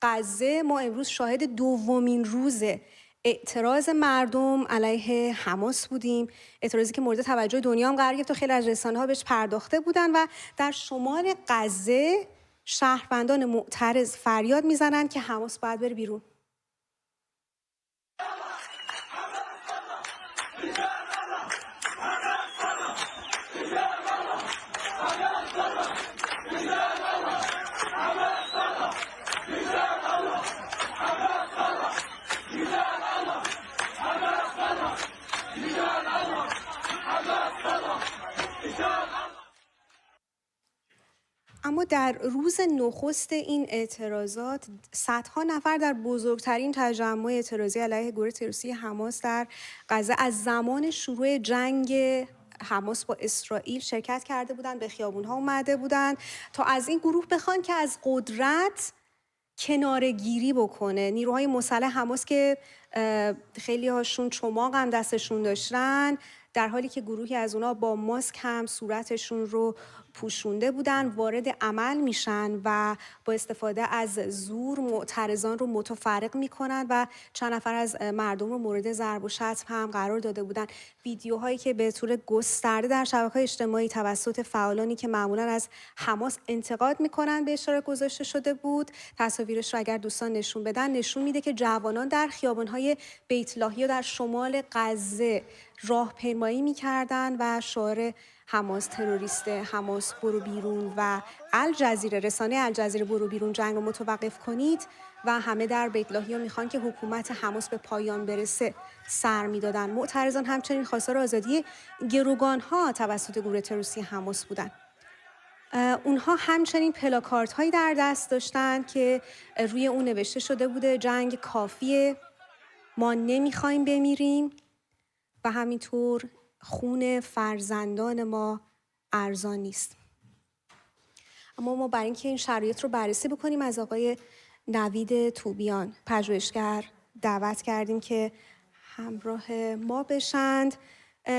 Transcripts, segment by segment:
غزه ما امروز شاهد دومین روز اعتراض مردم علیه حماس بودیم، اعتراضی که مورد توجه دنیا هم قرار گرفت و خیلی از رسانه‌ها بهش پرداخته بودن و در شمال غزه شهروندان معترض فریاد میزنن که حماس باید بره بیرون. اما در روز نخست این اعتراضات صدها نفر در بزرگترین تجمع اعتراضی علیه گروه تروریستی حماس در غزه از زمان شروع جنگ حماس با اسرائیل شرکت کرده بودند، به خیابون‌ها اومده بودند تا از این گروه بخوان که از قدرت کناره‌گیری بکنه. نیروهای مسلح حماس که خیلی هاشون چماق هم دستشون داشتن، در حالی که گروهی از اونا با ماسک هم صورتشون رو پوشونده بودن، وارد عمل میشن و با استفاده از زور معترضان رو متفرق میکنن و چند نفر از مردم رو مورد ضرب و شتم هم قرار داده بودن. ویدیوهایی که به طور گسترده در شبکه‌های اجتماعی توسط فعالانی که معمولاً از حماس انتقاد میکنن به اشتراک گذاشته شده بود، تصاویرش رو اگر دوستان نشون بدن نشون میده که جوانان در خیابان‌های بیت لاهیا در شمال غزه راهپیمایی میکردن و شعار حماس تروریسته، حماس برو بیرون و الجزیره، رسانه الجزیره برو بیرون، جنگ رو متوقف کنید و همه در بیت لاهیا میخوان که حکومت حماس به پایان برسه سر میدادن. معترضان همچنین خواستار آزادی گروگانها توسط گروه تروریستی حماس بودن. اونها همچنین پلاکارت هایی در دست داشتن که روی اون نوشته شده بوده جنگ کافیه، ما نمیخوایم بمیریم و همینطور خون فرزندان ما ارزان نیست. اما ما برای اینکه این شرایط رو بررسی بکنیم از آقای نوید توبیان پژوهشگر دعوت کردیم که همراه ما بشند.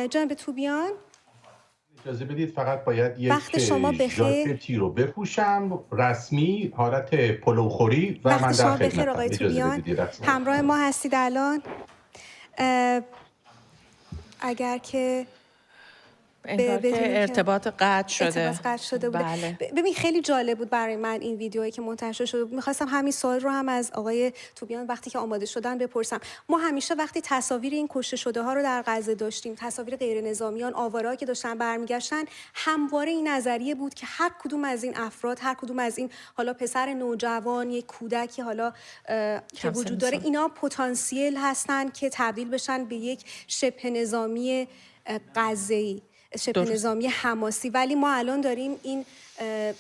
جناب توبیان، اجازه بدید فقط باید یک وقت شما ژاکتی رو بپوشم رسمی، حالت پلوخوری و من در شما بخیر آقای توبیان. همراه ما هستید الان. اگر که انگار که ارتباط قطع شده بود. بله. ببین خیلی جالب بود برای من این ویدیویی که منتشر شده بود. می‌خواستم همین سوال رو هم از آقای توبیان وقتی که آماده شدن بپرسم. ما همیشه وقتی تصاویر این کشته شده ها رو در غزه داشتیم، تصاویر غیر نظامیان، آواره‌ای که داشتن برمیگشتن، همواره این نظریه بود که هر کدوم از این افراد، هر کدوم از این حالا پسر نوجوان، یک کودکی حالا که وجود داره، اینا پتانسیل هستن که تبدیل بشن به یک شبه نظامی غزه‌ای، شبه نظامی حماسی. ولی ما الان داریم این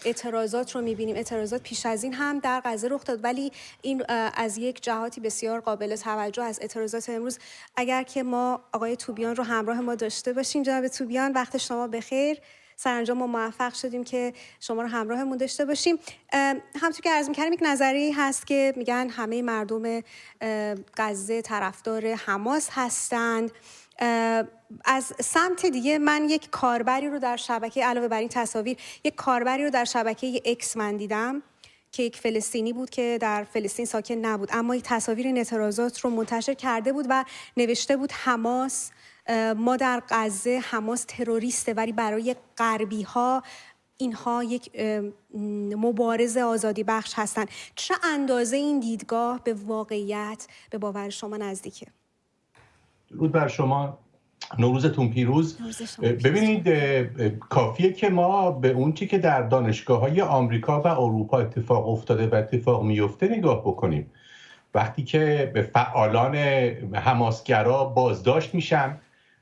اعتراضات رو میبینیم. اعتراضات پیش از این هم در غزه رخ داد، ولی این از یک جهاتی بسیار قابل توجه از اعتراضات امروز. اگر که ما آقای توبیان رو همراه ما داشته باشیم. جناب توبیان، وقت شما بخیر. سرانجام ما موفق شدیم که شما رو همراهمون داشته باشیم. همونطور که عرض می‌کردم یک نظریه هست که میگن همه مردم غزه طرفدار حماس هستند. از سمت دیگه من یک کاربری رو در شبکه، علاوه بر این تصاویر، یک کاربری رو در شبکه اکس من دیدم که یک فلسطینی بود که در فلسطین ساکن نبود، اما این تصاویر این اعتراضات رو منتشر کرده بود و نوشته بود حماس، ما در غزه حماس تروریسته، ولی برای غربی ها اینها یک مبارز آزادی بخش هستند. چه اندازه این دیدگاه به واقعیت، به باور شما نزدیکه؟ درود بر شما، نوروزتون پیروز. ببینید، کافیه که ما به اون چی که در دانشگاه‌های آمریکا و اروپا اتفاق افتاده و اتفاق میفته نگاه بکنیم. وقتی که به فعالان حماسگرا بازداشت میشن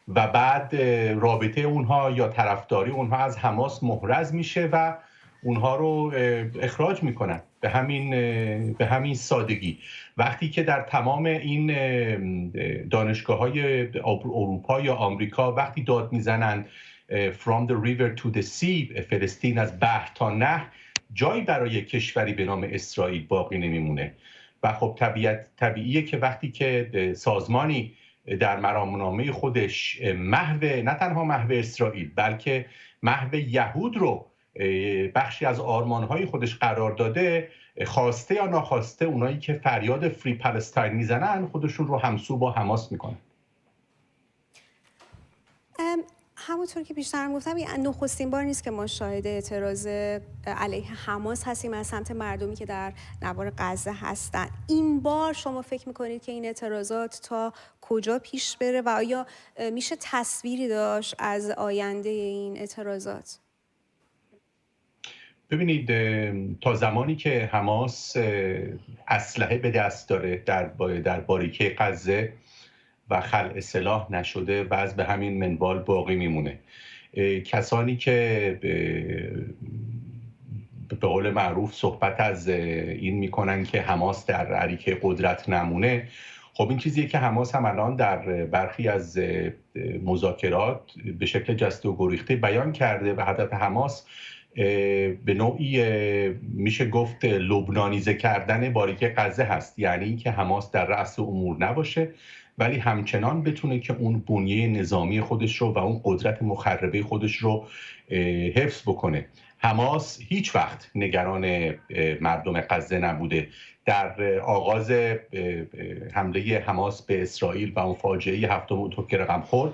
و بعد رابطه اونها یا طرفداری اونها از حماس محرز میشه و اونها رو اخراج میکنن به همین سادگی. وقتی که در تمام این دانشگاه‌های اروپا یا آمریکا وقتی داد میزنن from the river to the sea، فلسطین از بحر تا نهر، جایی برای کشوری به نام اسرائیل باقی نمیمونه. و خب طبیعیه که وقتی که سازمانی در مرامنامه خودش محو، نه تنها محو اسرائیل بلکه محو یهود رو بخشی از آرمانهای خودش قرار داده، خواسته یا ناخواسته اونایی که فریاد فری پلستاین میزنن خودشون رو همسو با حماس میکنن. همونطور که بیشترم گفتم این نخستین بار نیست که ما شاهد اعتراض علیه حماس هستیم از سمت مردمی که در نوار غزه هستن. این بار شما فکر میکنید که این اعتراضات تا کجا پیش بره و آیا میشه تصویری داشت از آینده این اعتراضات؟ ببینید تا زمانی که حماس اسلحه به دست داره در باریکه غزه و خلع سلاح نشده باز به همین منوال باقی میمونه. کسانی که به قول معروف صحبت از این میکنن که حماس در عریکه قدرت نمونه، خب این چیزیه که حماس هم الان در برخی از مذاکرات به شکل جسته و گریخته بیان کرده و هدف حماس به نوعی میشه گفت لبنانیزه کردن باریکه غزه هست، یعنی که حماس در رأس امور نباشه ولی همچنان بتونه که اون بنیه نظامی خودش رو و اون قدرت مخربه خودش رو حفظ بکنه. حماس هیچ وقت نگران مردم غزه نبوده. در آغاز حمله حماس به اسرائیل و اون فاجعه 7 اکتبر رقم خورد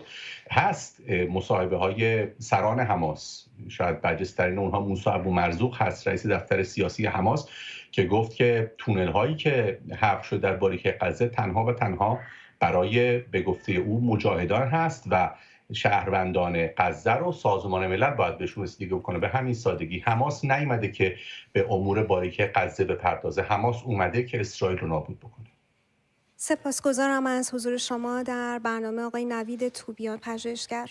هست مصاحبه های سران حماس، شاید برجسته‌ترین اونها موسی ابو مرزوق هست رئیس دفتر سیاسی حماس، که گفت که تونل هایی که حفر شده در باریکه غزه تنها و تنها برای به گفته او مجاهدان هست و شهروندان غزه رو سازمان ملل باید بهشون رسیدگی کنه. به همین سادگی حماس نیامده که به امور باریکه غزه بپردازه، حماس اومده که اسرائیل رو نابود بکنه. سپاسگزارم از حضور شما در برنامه آقای نوید توبیان پژوهشگر.